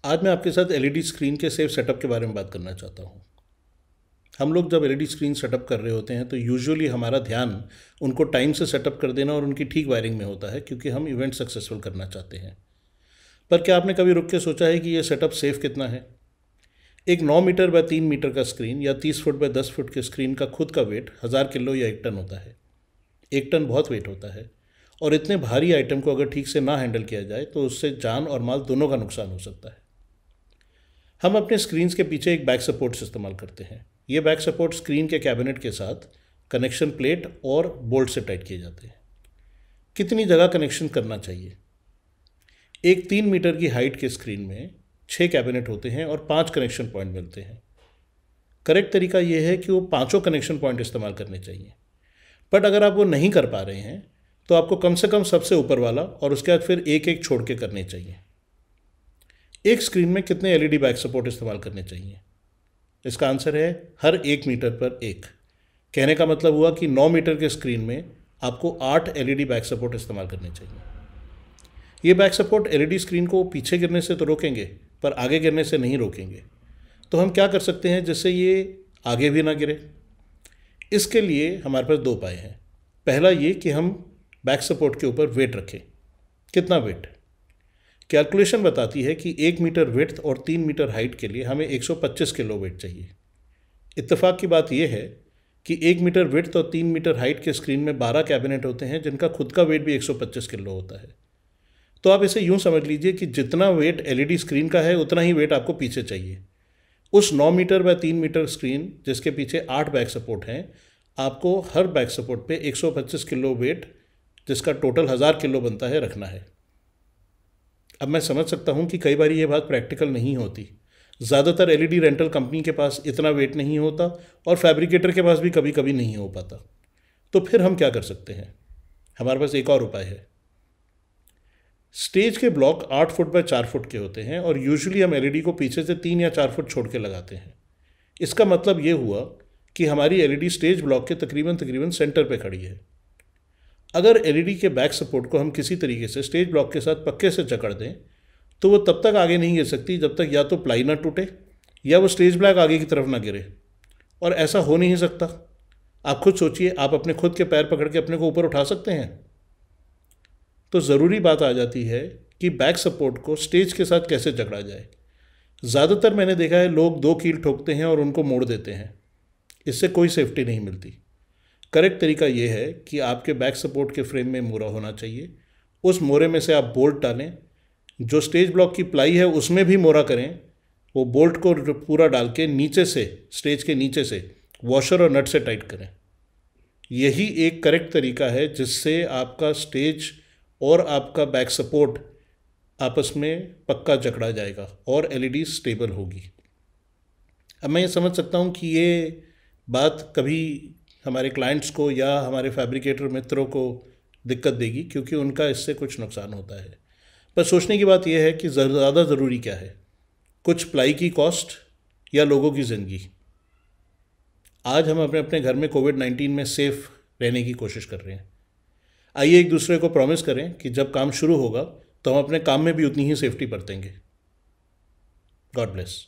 आज मैं आपके साथ एलईडी स्क्रीन के सेफ सेटअप के बारे में बात करना चाहता हूँ। हम लोग जब एलईडी स्क्रीन सेटअप कर रहे होते हैं तो यूजुअली हमारा ध्यान उनको टाइम से सेटअप कर देना और उनकी ठीक वायरिंग में होता है, क्योंकि हम इवेंट सक्सेसफुल करना चाहते हैं। पर क्या आपने कभी रुक के सोचा है कि ये सेटअप सेफ़ कितना है? एक 9 मीटर बाय 3 मीटर का स्क्रीन या 30 फुट बाय 10 फुट के स्क्रीन का खुद का वेट 1000 किलो या 1 टन होता है। 1 टन बहुत वेट होता है, और इतने भारी आइटम को अगर ठीक से ना हैंडल किया जाए तो उससे जान और माल दोनों का नुकसान हो सकता है। हम अपने स्क्रीन्स के पीछे एक बैक सपोर्ट्स इस्तेमाल करते हैं। ये बैक सपोर्ट स्क्रीन के कैबिनेट के साथ कनेक्शन प्लेट और बोल्ट से टाइट किए जाते हैं। कितनी जगह कनेक्शन करना चाहिए? एक 3 मीटर की हाइट के स्क्रीन में 6 कैबिनेट होते हैं और 5 कनेक्शन पॉइंट मिलते हैं। करेक्ट तरीका यह है कि वो पाँचों कनेक्शन पॉइंट इस्तेमाल करने चाहिए। बट अगर आप वो नहीं कर पा रहे हैं तो आपको कम से कम सबसे ऊपर वाला और उसके बाद फिर एक एक छोड़ के करने चाहिए। एक स्क्रीन में कितने एलईडी बैक सपोर्ट इस्तेमाल करने चाहिए? इसका आंसर है हर 1 मीटर पर एक। कहने का मतलब हुआ कि 9 मीटर के स्क्रीन में आपको 8 एलईडी बैक सपोर्ट इस्तेमाल करने चाहिए। ये बैक सपोर्ट एलईडी स्क्रीन को पीछे गिरने से तो रोकेंगे, पर आगे गिरने से नहीं रोकेंगे। तो हम क्या कर सकते हैं जिससे ये आगे भी ना गिरे? इसके लिए हमारे पास 2 उपाय हैं। पहला ये कि हम बैक सपोर्ट के ऊपर वेट रखें। कितना वेट? कैलकुलेशन बताती है कि 1 मीटर विड्थ और 3 मीटर हाइट के लिए हमें 125 किलो वेट चाहिए। इत्तेफाक की बात यह है कि 1 मीटर विड्थ और 3 मीटर हाइट के स्क्रीन में 12 कैबिनेट होते हैं जिनका खुद का वेट भी 125 किलो होता है। तो आप इसे यूँ समझ लीजिए कि जितना वेट एलईडी स्क्रीन का है उतना ही वेट आपको पीछे चाहिए। उस 9 मीटर बाय 3 मीटर स्क्रीन जिसके पीछे 8 बैक सपोर्ट हैं, आपको हर बैक सपोर्ट पे 125 किलो वेट, जिसका टोटल 1000 किलो बनता है, रखना है। अब मैं समझ सकता हूँ कि कई बार ये बात प्रैक्टिकल नहीं होती। ज़्यादातर एलईडी रेंटल कंपनी के पास इतना वेट नहीं होता और फैब्रिकेटर के पास भी कभी कभी नहीं हो पाता। तो फिर हम क्या कर सकते हैं? हमारे पास एक और उपाय है। स्टेज के ब्लॉक 8 फुट बाय 4 फुट के होते हैं और यूजुअली हम एलईडी को पीछे से 3 या 4 फुट छोड़ के लगाते हैं। इसका मतलब ये हुआ कि हमारी एलईडी स्टेज ब्लॉक के तकरीबन सेंटर पे खड़ी है। अगर एलईडी के बैक सपोर्ट को हम किसी तरीके से स्टेज ब्लॉक के साथ पक्के से जकड़ दें तो वो तब तक आगे नहीं गिर सकती जब तक या तो प्लाई ना टूटे या वो स्टेज ब्लॉक आगे की तरफ ना गिरे। और ऐसा हो नहीं सकता। आप खुद सोचिए, आप अपने खुद के पैर पकड़ के अपने को ऊपर उठा सकते हैं? तो ज़रूरी बात आ जाती है कि बैक सपोर्ट को स्टेज के साथ कैसे जकड़ा जाए। ज़्यादातर मैंने देखा है लोग 2 कील ठोकते हैं और उनको मोड़ देते हैं। इससे कोई सेफ्टी नहीं मिलती। करेक्ट तरीका ये है कि आपके बैक सपोर्ट के फ्रेम में मोरा होना चाहिए। उस मोरे में से आप बोल्ट डालें। जो स्टेज ब्लॉक की प्लाई है उसमें भी मोरा करें। वो बोल्ट को पूरा डाल के नीचे से, स्टेज के नीचे से वॉशर और नट से टाइट करें। यही एक करेक्ट तरीका है जिससे आपका स्टेज और आपका बैक सपोर्ट आपस में पक्का जकड़ा जाएगा और एलईडी स्टेबल होगी। अब मैं ये समझ सकता हूँ कि ये बात कभी हमारे क्लाइंट्स को या हमारे फैब्रिकेटर मित्रों को दिक्कत देगी, क्योंकि उनका इससे कुछ नुकसान होता है। पर सोचने की बात यह है कि ज़्यादा ज़रूरी क्या है, कुछ प्लाई की कॉस्ट या लोगों की ज़िंदगी? आज हम अपने अपने घर में कोविड-19 में सेफ़ रहने की कोशिश कर रहे हैं। आइए एक दूसरे को प्रॉमिस करें कि जब काम शुरू होगा तो हम अपने काम में भी उतनी ही सेफ्टी बरतेंगे। God bless.